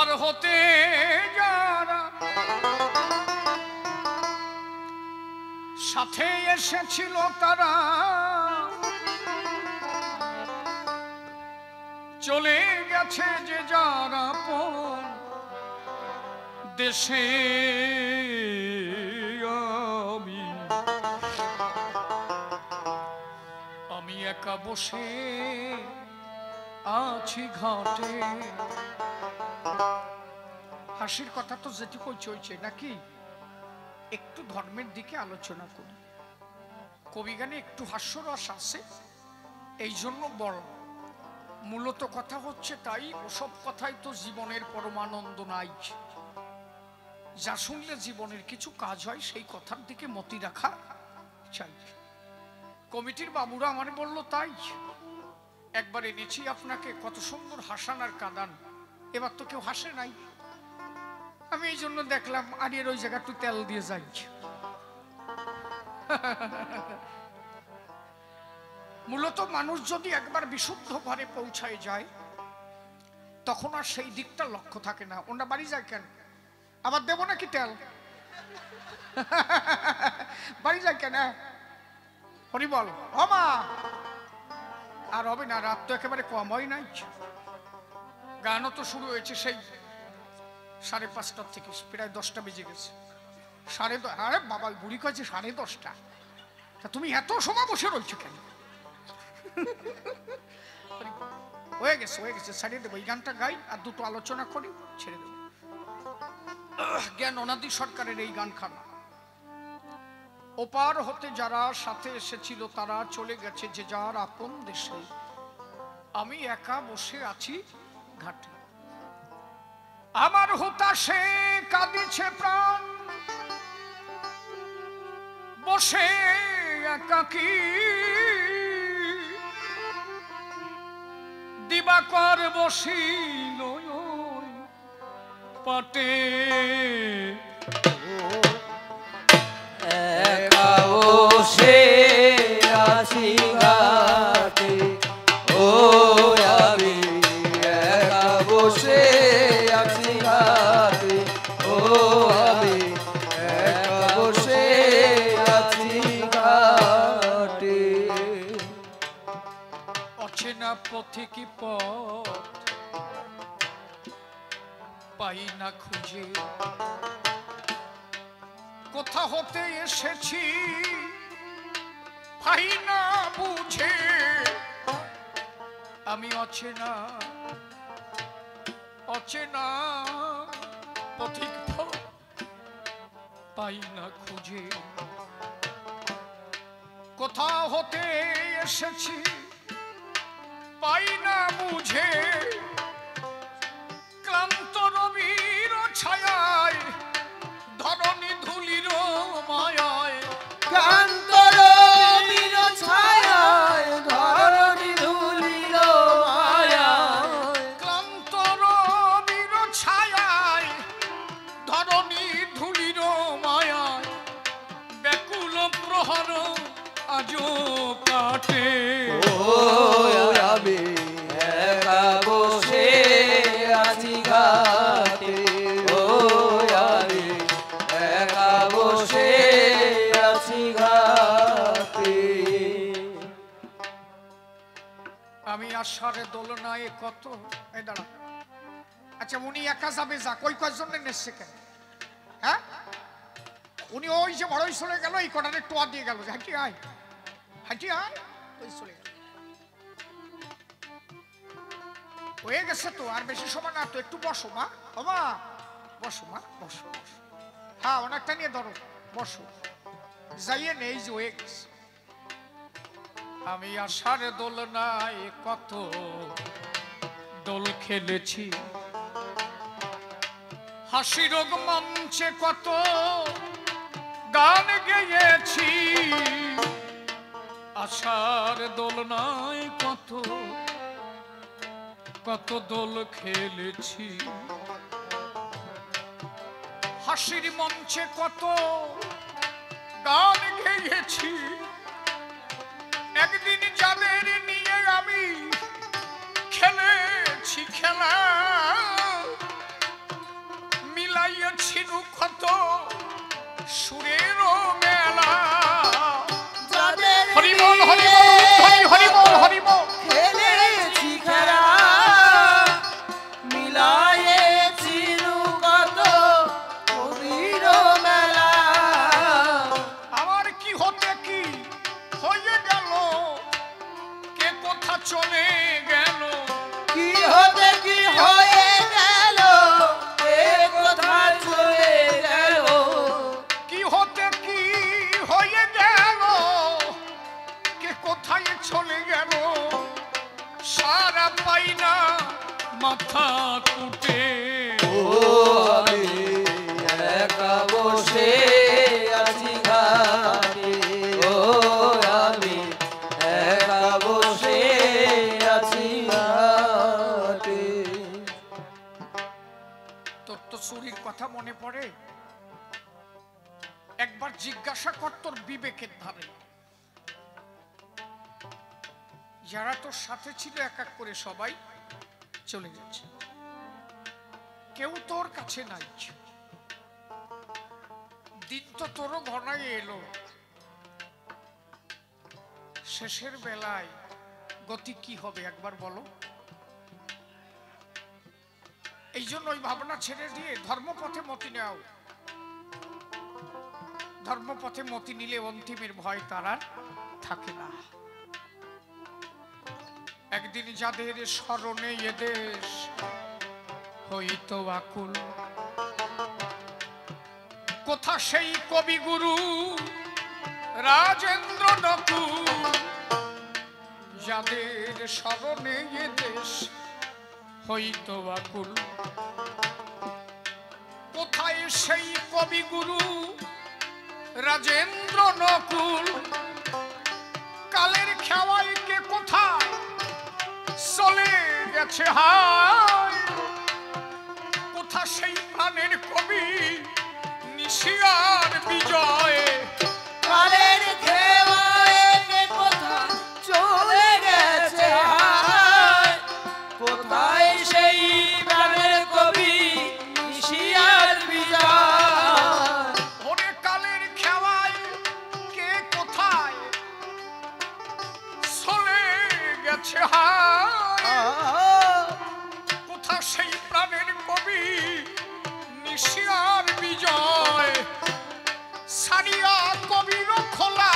ওপার হতে যারা সাথে এসেছিল তারা চলে গেছে যে যারা পর দেশে আমি একা বসে আছি ঘাটে। হাসির কথা তো যেটুকু চলছে নাকি, একটু ধর্মের দিকে আলোচনা করি। কবিগানে একটু হাস্যরস আছে, এই জন্য বড়। মূলত কথা হচ্ছে তাই, ওসব কথাই তো জীবনের পরমানন্দ নাই। যা শুনলে জীবনের কিছু কাজ হয় সেই কথার দিকে মতি রাখা চাই। কমিটির বাবুরা আমার বলল তাই একবার এনেছি আপনাকে। কত সুন্দর হাসান আর কাঁদান, এবার তো কেউ হাসে নাই। আমি এই জন্য দেখলাম আড়িয়ে ওই জায়গা একটু তেল দিয়ে যাই। মূলত মানুষ যদি একবার বিশুদ্ধ ঘরে পৌঁছায় যায় তখন আর সেই দিকটা লক্ষ্য থাকে না। ওনারা বাড়ি যায় কেন, আবার দেবো নাকি তেল? বাড়ি যায় কেন? হরি বল মা। আর হবে না, রাত তো একেবারে কম হয় নাই। গানও তো শুরু হয়েছে সেই 5:30 থেকে, প্রায় 10টা বেজে গেছে। আরে বাবা, বুড়ি কয়েছে 10:30। তা তুমি এত সময় বসে রয়েছো কেন? হয়ে গেছে হয়ে গেছে, ছাড়িয়ে দেবো। এই গানটা গাই আর দুটো আলোচনা করি, ছেড়ে দেবো। জ্ঞান অনাদি সরকারের এই গান খান। ওপার হতে যারা সাথে এসেছিল তারা চলে গেছে যে যার আপন দেশে, আমি একা বসে আছি ঘাটে। আমার হুতাশে কাঁদিছে প্রাণ, বসে একাকী দিবাকর বসিল পাটে। একা বসে আছি ঘাটে, ও আমি একা বসে আছি ঘাটে, ও আমি একা বসে আছি ঘাটে। অচেনা পথে কি পথ পাই না খুঁজে, কোথা হতে এসেছি পাই না বুঝে। আমি অচেনা অচেনা পথিক পথ পাই না খুঁজে, কোথা হতে এসেছি পাই না বুঝে। ক্লান্ত রবির ছায়ায় ধরণী ধুলির মায়ায়, ক্লান্ত রবির ছায়ায় ধরণী ধুলির মায়ায়, ক্লান্ত রবির ছায়ায় ধরণী ধুলির মায়ায় ব্যাকুল প্রহর আজো কাটে। আমি একা বসে আছি ঘাটে, ও আমি একা বসে আছি ঘাটে। আমি আশার দোলনায় কত। এই দাঁড়া, আচ্ছা উনি একা যাবে, যা কই কয়জন নেছে কেন? হ্যাঁ, উনি ওই যে বড়ই চলে গেল, এই কটারে টোয়া দিয়ে গেল, হাঁটি আয় হাঁটি আয়, ওই চলে গেল। হয়ে গেছে তো, আর বেশি সময় না তো, একটু বসো মা। মা বসো, মা বসো বসো। হ্যাঁ, অনেকটা নিয়ে ধরো, বসো। যাইয়ে নেই যে হয়ে গেছে। আমি আশার দোলনায় কত দোল খেলেছি, হাসি রোগ মঞ্চে কত গান গেয়েছি। আশার দোলনায় কত কত দোল খেলেছি, হাসির মঞ্চে কত গান গেয়েছি। একদিন যাদের নিয়ে আমি খেলেছি খেলা, ক্ষত সুরের মেলা যাদের হরিবল হরিবল হরিবল হরিবল খেলেছি খেলা মিলায়েছি কত কবির মেলা আমার কি হতে কি হয়ে গেল কে কোথা চলে গেল কি হতে কি হয়ে গেল কে কোথা চলে গেল কি হতে কি হয়ে গেল কে কোথায় চলে গেল সারা পাই না মাথা কুটে ও আমি একা বসে আছি ঘাটে ও আমি একা বসে আছি ঘাটে তোর তো চুরির কথা মনে পড়ে একবার জিজ্ঞাসা কর তোর বিবেকের ধারে যারা তোর সাথে ছিল এক এক করে সবাই চলে গেছে কেউ তোর কাছে নাই দিন তো তোরও ঘনায় এলো শেষের বেলায় গতি কি হবে একবার বলো এই জন্য ওই ভাবনা ছেড়ে দিয়ে ধর্মপথে মতি নাও ধর্মপথে মতি নিলে অন্তিমের ভয় তার আর থাকে না একদিন যাদের স্মরণে এদেশ হইতো আকুল কোথা সেই কবিগুরু রাজেন্দ্র নকুল যাদের স্মরণে এদেশ হইতো আকুল কোথায় সেই কবিগুরু রাজেন্দ্র নকুল কালের খেওয়ায় কে কোথায় চলে গেছে হায় কোথা সেই প্রাণের কবি নিশিয়ার বিজয় কালের খেওয়ায় কে কোথা চলে গেছে হায় কোথায় সেই প্রাণের কবি নিশিয়ার বিজয় ওরে কালের খেওয়ায় কে কোথায় চলে গেছে হায় কোথা সেই প্রাণের কবি নিশিয়ার বিজয় সারিয়া কবির খোলা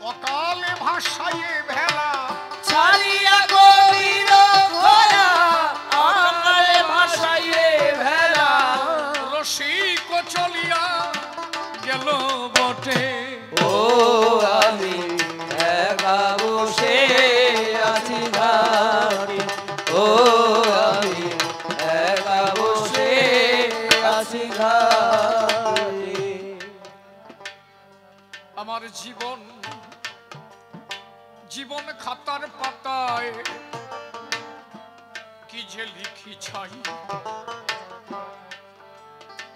অকালে ভাষায় ভেলা ছাড়িয়া কবির খোলা অকালে ভাষায় ভেলা রসিক চলিয়া গেল বটে ও আমি একা বসে আছি ঘাটে ও আমি একা বসে আছি ঘাটে আমার জীবন জীবন খাতার পাতায় কি যে লিখি ছাই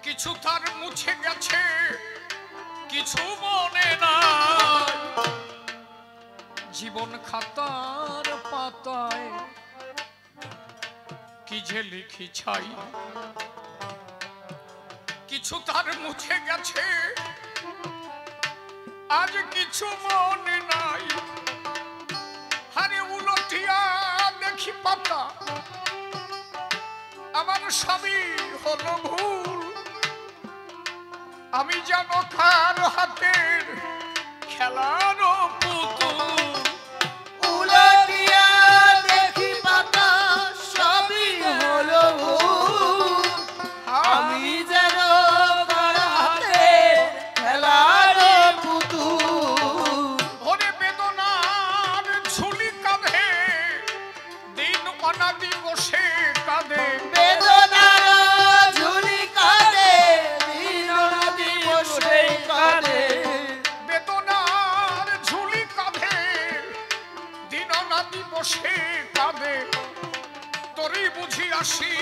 কিছু তার মুছে গেছে কিছু মনে নাই জীবন খাতার পাতায় কি যে লিখি ছাই কিছু তার মুছে গেছে আজ কিছু মনে নাই হারে উলটিয়া দেখি পাতা আমার সবই হলো ভুল আমি যেন কার হাতের খেলার পুতুল উলটিয়া দেখি পাতা সবই হলো ভুল আমি যেন কার হাতের খেলার পুতুল ওরে বেদনার ঝুলি কাঁধে দিন অনাদি বসে কাঁধে বেদনার ঝুলি কাঁধে দিন নদী বসে কাঁধে বেদনার ঝুলি কাঁধে দিন অনাদি বসে কাঁধে তোরই বুঝি আসি